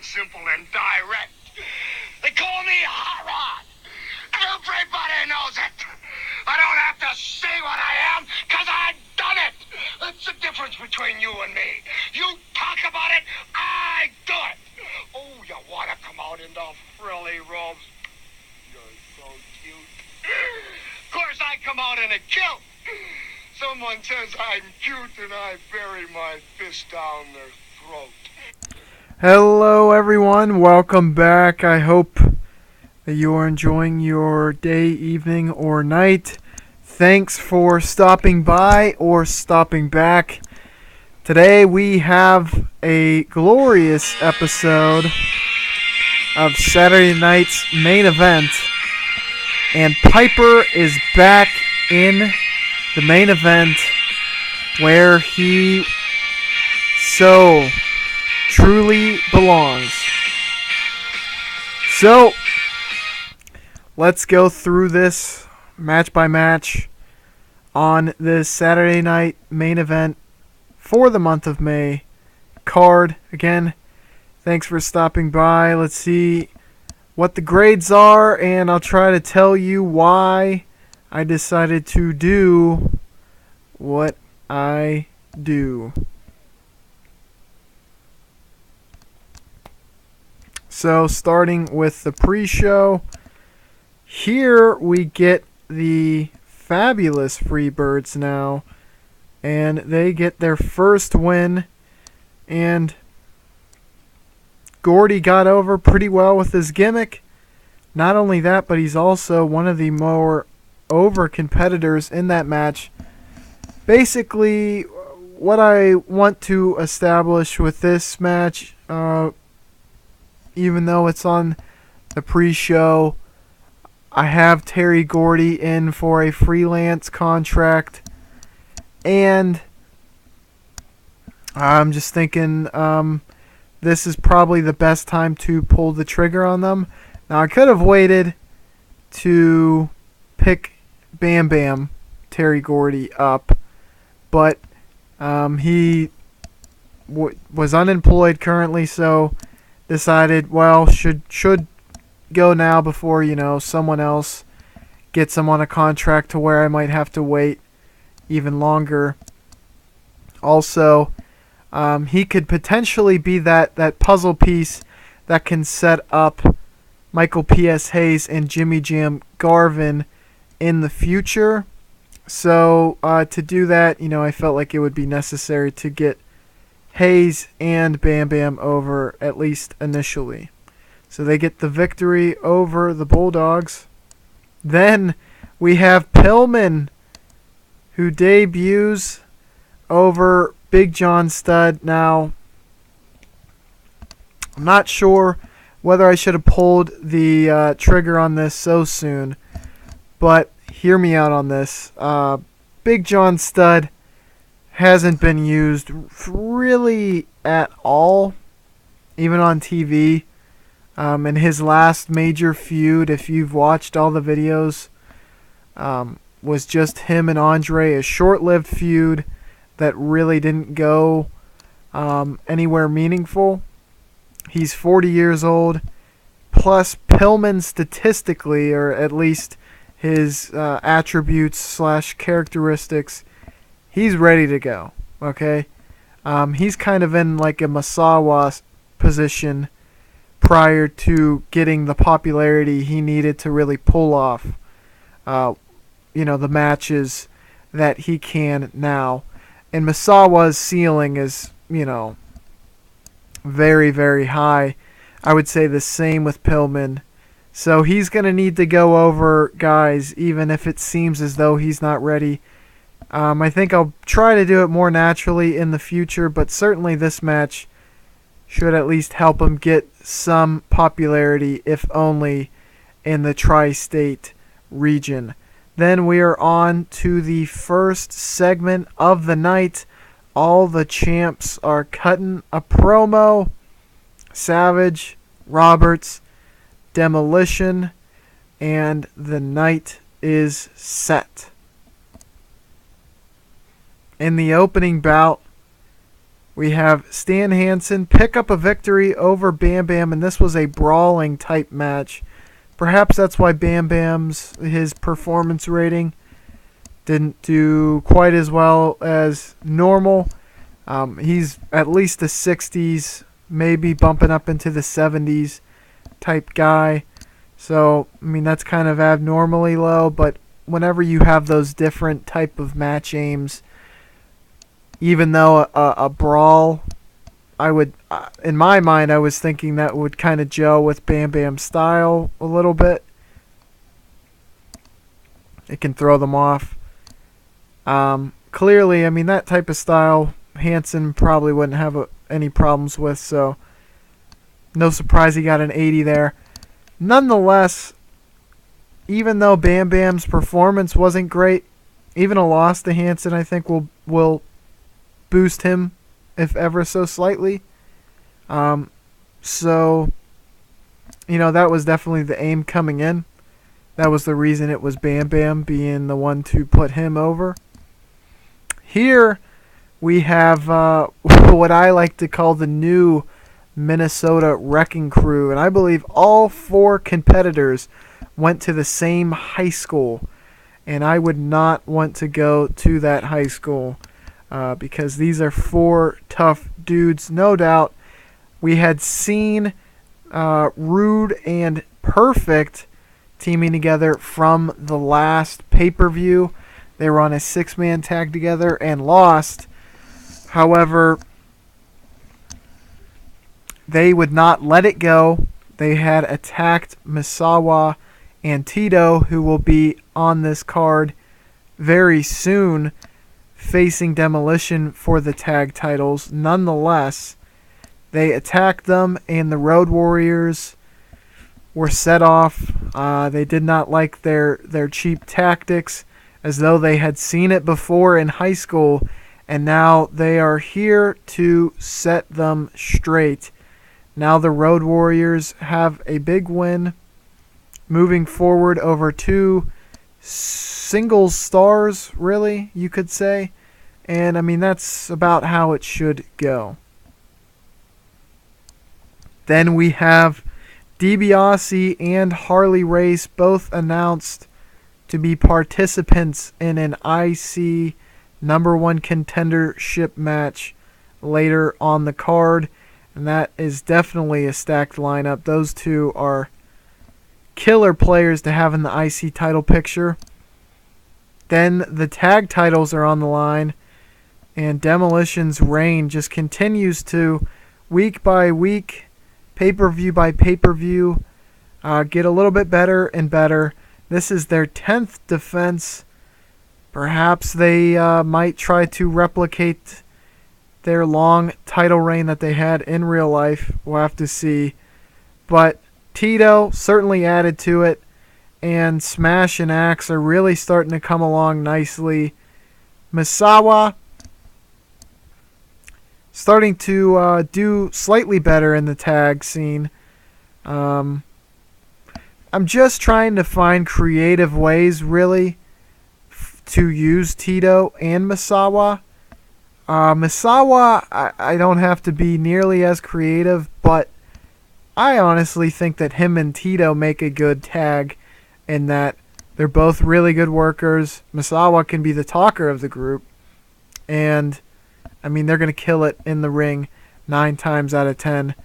simple and direct. They call me Hot Rod. Everybody knows it. I don't have to say what I am, because I've done it. That's the difference between you and me. You talk about it, I do it. Oh, you want to come out in the frilly robes? You're so cute. Of course, I come out in a kilt. Someone says I'm cute, and I bury my fist down their throat. Hello everyone, welcome back. I hope that you are enjoying your day, evening, or night. Thanks for stopping by or stopping back. Today we have a glorious episode of Saturday night's main event, and Piper is back in the main event where he so truly belongs. So, let's go through this match by match on this Saturday night main event for the month of May card. Again, thanks for stopping by. Let's see what the grades are, and I'll try to tell you why I decided to do what I do. So, starting with the pre-show, here we get the fabulous Freebirds now, and they get their first win, and Gordy got over pretty well with his gimmick. Not only that, but he's also one of the more over competitors in that match. Basically, what I want to establish with this match, even though it's on the pre-show, I have Terry Gordy in for a freelance contract, and I'm just thinking this is probably the best time to pull the trigger on them. Now, I could have waited to pick Bam Bam Terry Gordy up, but he was unemployed currently, so decided, well, should go now before, someone else gets him on a contract to where I might have to wait even longer. Also, he could potentially be that puzzle piece that can set up Michael P.S. Hayes and Jimmy Jam Garvin in the future. So to do that, I felt like it would be necessary to get Hayes and Bam Bam over, at least initially. So they get the victory over the Bulldogs. Then we have Pillman, who debuts over Big John Studd. Now, I'm not sure whether I should have pulled the trigger on this so soon, but hear me out on this. Big John Studd hasn't been used really at all, even on TV. In his last major feud, if you've watched all the videos, was just him and Andre, a short-lived feud that really didn't go anywhere meaningful. He's 40 years old, plus Pillman statistically, or at least his attributes / characteristics, he's ready to go, okay? He's kind of in like a Masawa position prior to getting the popularity he needed to really pull off, the matches that he can now. And Masawa's ceiling is, very, very high. I would say the same with Pillman. So he's going to need to go over guys, even if it seems as though he's not ready. I think I'll try to do it more naturally in the future, but certainly this match should at least help him get some popularity, if only in the tri-state region. Then we are on to the first segment of the night. All the champs are cutting a promo. Savage, Roberts, Demolition, and the night is set. In the opening bout, We have Stan Hansen pick up a victory over Bam Bam, and this was a brawling type match. Perhaps that's why Bam Bam's his performance rating didn't do quite as well as normal. He's at least the 60s, maybe bumping up into the 70s type guy. So, I mean, that's kind of abnormally low, but whenever you have those different type of match aims, even though a brawl, I would, in my mind, I was thinking that would kind of gel with Bam Bam's style a little bit. It can throw them off. Clearly, I mean, that type of style, Hansen probably wouldn't have any problems with, so no surprise he got an 80 there. Nonetheless, even though Bam Bam's performance wasn't great, even a loss to Hansen, I think, will boost him, if ever so slightly. So, that was definitely the aim coming in. That was the reason it was Bam Bam being the one to put him over. Here we have what I like to call the new Minnesota Wrecking Crew, and I believe all 4 competitors went to the same high school, and I would not want to go to that high school because these are 4 tough dudes, no doubt. We had seen Rude and Perfect teaming together from the last pay-per-view. They were on a 6-man tag together and lost. However, they would not let it go. They had attacked Misawa and Tito, who will be on this card very soon, facing Demolition for the tag titles. Nonetheless, they attacked them, and the Road Warriors were set off. They did not like their cheap tactics, as though they had seen it before in high school, and now they are here to set them straight. Now the Road Warriors have a big win, moving forward over 2 singles stars, really, you could say. And, I mean, that's about how it should go. Then we have DiBiase and Harley Race both announced to be participants in an IC #1 contendership match later on the card. And that is definitely a stacked lineup. Those 2 are killer players to have in the IC title picture. Then the tag titles are on the line. And Demolition's reign just continues to, week by week, pay-per-view by pay-per-view, get a little bit better and better. This is their 10th defense. Perhaps they might try to replicate their long title reign that they had in real life. We'll have to see. But Tito certainly added to it, and Smash and Axe are really starting to come along nicely. Misawa starting to do slightly better in the tag scene. I'm just trying to find creative ways, really, to use Tito and Misawa. Misawa, I don't have to be nearly as creative, but I honestly think that him and Tito make a good tag in that they're both really good workers. Misawa can be the talker of the group, and I mean, they're going to kill it in the ring 9 times out of 10.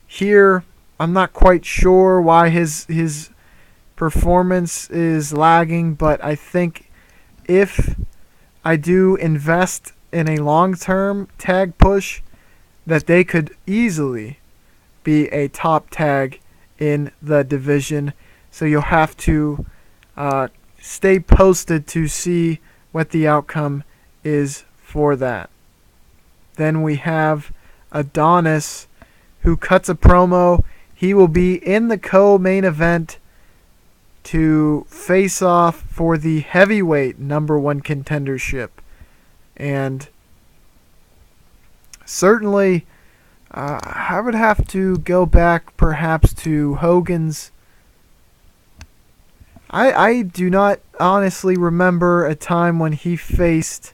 Here, I'm not quite sure why his performance is lagging, but I think if I do invest in a long-term tag push, that they could easily be a top tag in the division. So you'll have to stay posted to see what the outcome is for that. Then we have Adonis, who cuts a promo. He will be in the co-main event to face off for the heavyweight #1 contendership. And certainly, I would have to go back perhaps to Hogan's. I do not honestly remember a time when he faced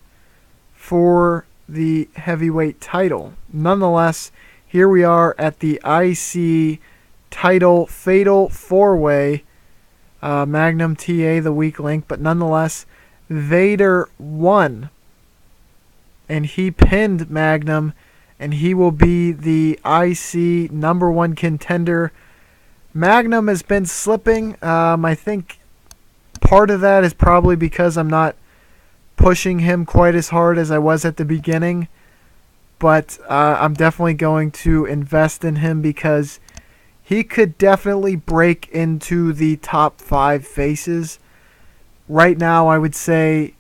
for the heavyweight title. Nonetheless, here we are at the IC title fatal 4-way. Magnum TA the weak link, but nonetheless, Vader won. And he pinned Magnum, and he will be the IC #1 contender. Magnum has been slipping. I think part of that is probably because I'm not pushing him quite as hard as I was at the beginning. But I'm definitely going to invest in him because he could definitely break into the top 5 faces. Right now, I would say,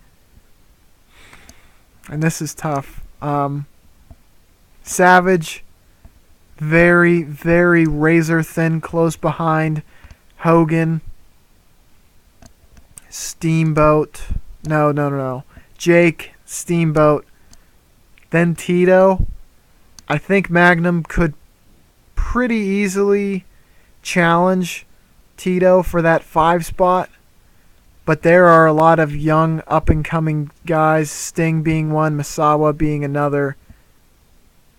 and this is tough, Savage, very, very razor thin, close behind. Hogan, Steamboat, no. Jake, Steamboat, then Tito. I think Magnum could pretty easily challenge Tito for that 5 spot. But there are a lot of young up-and-coming guys, Sting being one, Misawa being another,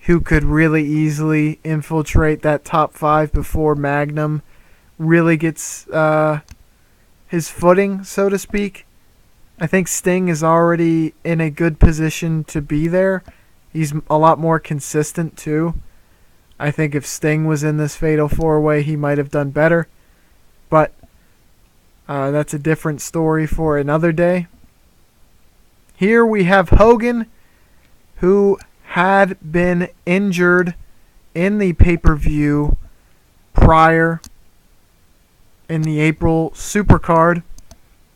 who could really easily infiltrate that top 5 before Magnum really gets his footing, so to speak. I think Sting is already in a good position to be there. He's a lot more consistent, too. I think if Sting was in this Fatal 4-Way, he might have done better. But that's a different story for another day. Here we have Hogan, who had been injured in the pay-per-view prior in the April Supercard.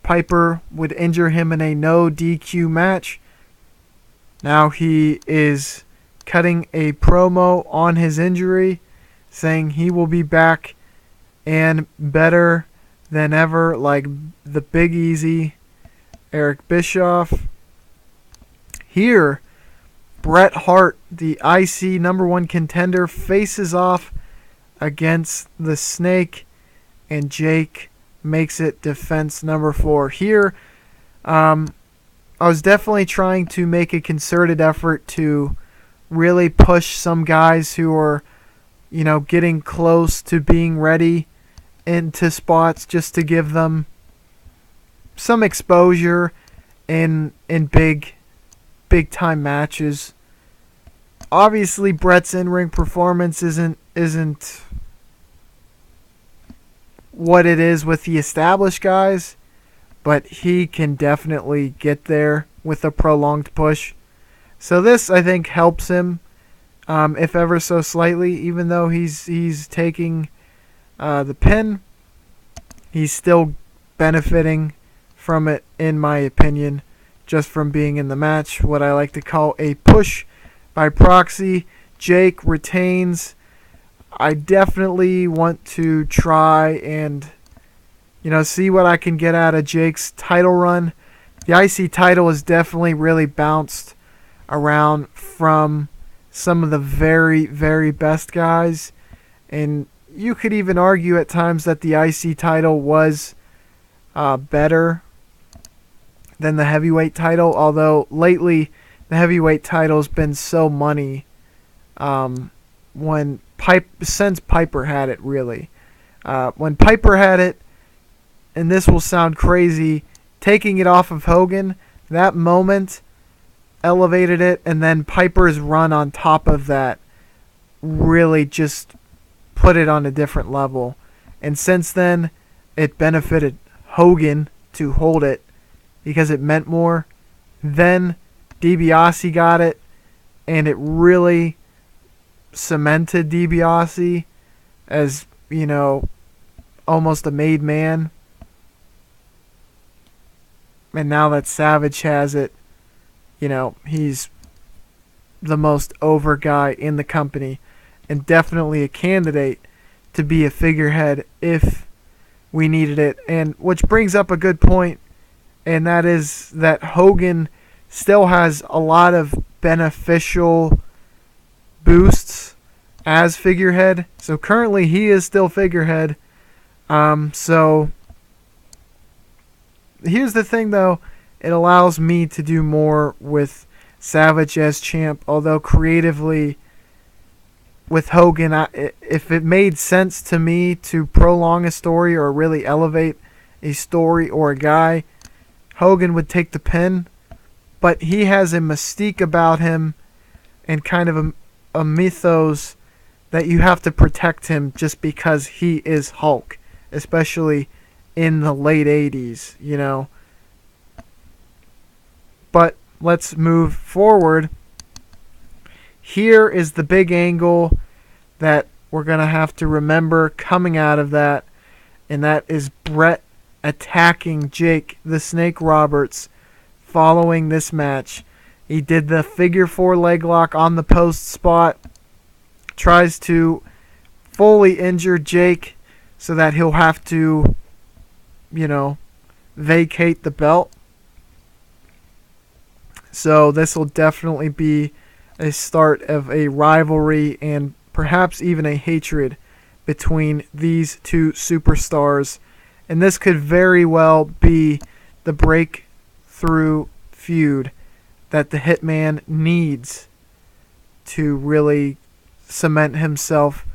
Piper would injure him in a no DQ match. Now he is cutting a promo on his injury, saying he will be back and better than ever, like the Big Easy, Eric Bischoff. Here, Bret Hart, the IC #1 contender, faces off against the Snake, and Jake makes it defense number 4. Here, I was definitely trying to make a concerted effort to really push some guys who are, getting close to being ready into spots, just to give them some exposure in big time matches. Obviously, Bret's in-ring performance isn't what it is with the established guys, but he can definitely get there with a prolonged push. So this, I think, helps him, if ever so slightly. Even though he's taking the pin, he's still benefiting from it, in my opinion, just from being in the match. What I like to call a push by proxy. Jake retains. I definitely want to try and, see what I can get out of Jake's title run. The IC title has definitely really bounced around from some of the very, very best guys. And you could even argue at times that the IC title was better than the heavyweight title. Although lately the heavyweight title's been so money since Piper had it, really. When Piper had it, and this will sound crazy, taking it off of Hogan, that moment elevated it, and then Piper's run on top of that really just put it on a different level. And since then, it benefited Hogan to hold it because it meant more. Then DiBiase got it, and it really cemented DiBiase as, almost a made man. And now that Savage has it, he's the most over guy in the company and definitely a candidate to be a figurehead if we needed it. And which brings up a good point, and that is that Hogan still has a lot of beneficial boosts as figurehead. So currently he is still figurehead. So here's the thing, though. It allows me to do more with Savage as champ, although creatively with Hogan, if it made sense to me to prolong a story or really elevate a story or a guy, Hogan would take the pin. But he has a mystique about him and kind of a mythos that you have to protect him just because he is Hulk, especially in the late 80s, you know. But let's move forward. Here is the big angle that we're going to have to remember coming out of that, and that is Bret attacking Jake the Snake Roberts following this match. He did the figure 4 leg lock on the post spot, tries to fully injure Jake so that he'll have to, you know, vacate the belt. So this will definitely be a start of a rivalry and perhaps even a hatred between these two superstars. And this could very well be the breakthrough feud that the Hitman needs to really cement himself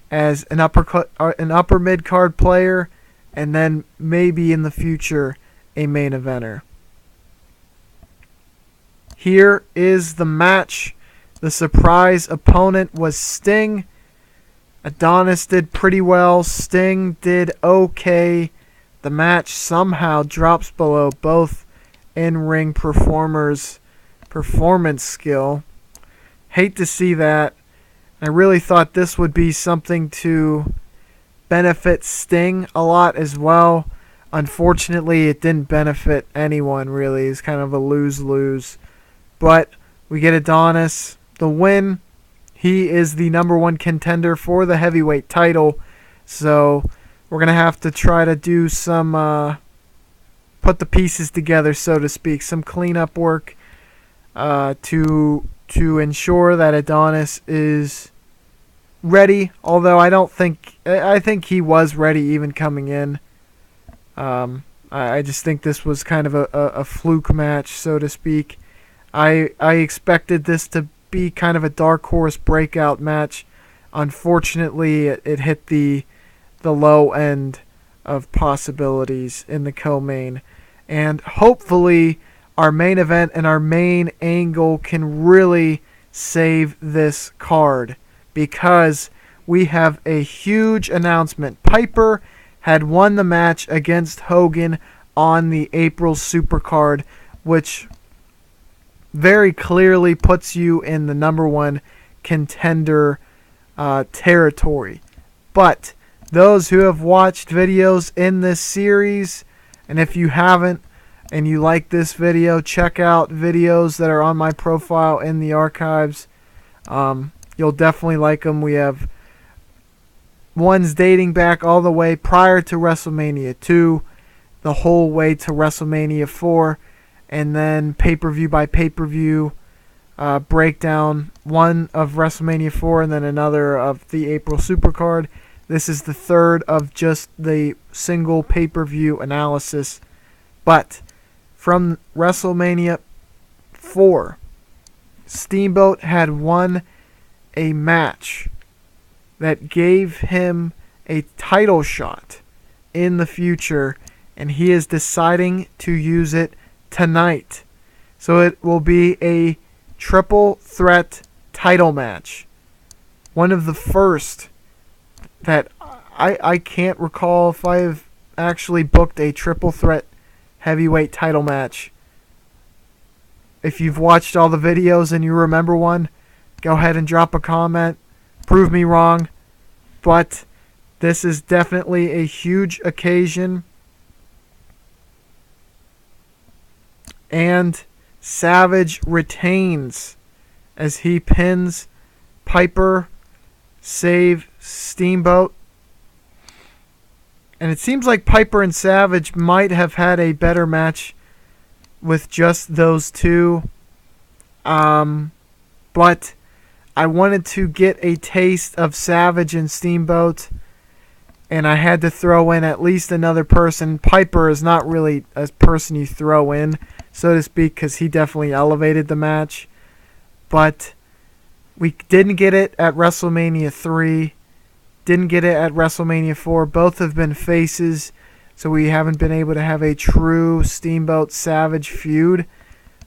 as an upper mid-card player, and then maybe in the future a main eventer. Here is the match. The surprise opponent was Sting. Adonis did pretty well. Sting did okay. The match somehow drops below both in-ring performers' performance skill. Hate to see that. I really thought this would be something to benefit Sting a lot as well. Unfortunately, it didn't benefit anyone really. It's kind of a lose-lose. But we get Adonis the win. He is the #1 contender for the heavyweight title. So we're going to have to try to do some, put the pieces together, so to speak. Some cleanup work to ensure that Adonis is ready. Although I think he was ready even coming in. I just think this was kind of a fluke match, so to speak. I expected this to be kind of a dark horse breakout match. Unfortunately, it hit the low end of possibilities in the co-main. And hopefully our main event and our main angle can really save this card, because we have a huge announcement. Piper had won the match against Hogan on the April Supercard, which very clearly puts you in the #1 contender territory. But those who have watched videos in this series, and if you haven't and you like this video, check out videos that are on my profile in the archives. You'll definitely like them. We have ones dating back all the way prior to WrestleMania 2, the whole way to WrestleMania 4, and then pay-per-view by pay-per-view breakdown, one of WrestleMania 4 and then another of the April Supercard. This is the third of just the single pay-per-view analysis. But from WrestleMania 4, Steamboat had won a match that gave him a title shot in the future, and he is deciding to use it tonight. So it will be a triple threat title match. One of the first that I can't recall if I've actually booked a triple threat heavyweight title match. If you've watched all the videos and you remember one, go ahead and drop a comment. Prove me wrong. But this is definitely a huge occasion. And Savage retains as he pins Piper, save Steamboat. And it seems like Piper and Savage might have had a better match with just those two. But I wanted to get a taste of Savage and Steamboat, and I had to throw in at least another person. Piper is not really a person you throw in, so to speak, because he definitely elevated the match. but we didn't get it at WrestleMania 3, didn't get it at WrestleMania 4. Both have been faces, so we haven't been able to have a true Steamboat Savage feud.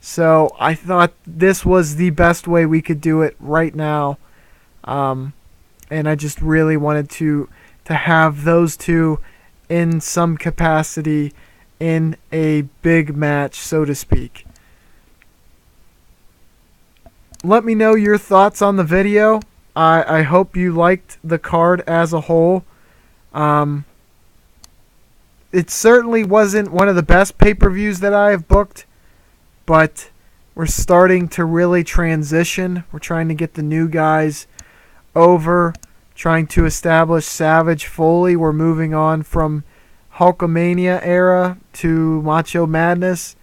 So I thought this was the best way we could do it right now. And I just really wanted to have those two in some capacity in a big match, so to speak. Let me know your thoughts on the video. I hope you liked the card as a whole. It certainly wasn't one of the best pay-per-views that I have booked, but we're starting to really transition. We're trying to get the new guys over, trying to establish Savage fully. We're moving on from Hulkamania era to Macho Madness,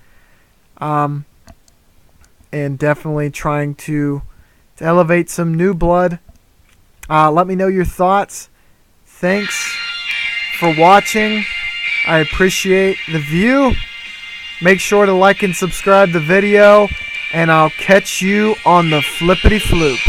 and definitely trying to elevate some new blood. Let me know your thoughts. Thanks for watching. I appreciate the view. Make sure to like and subscribe the video, and I'll catch you on the flippity floop.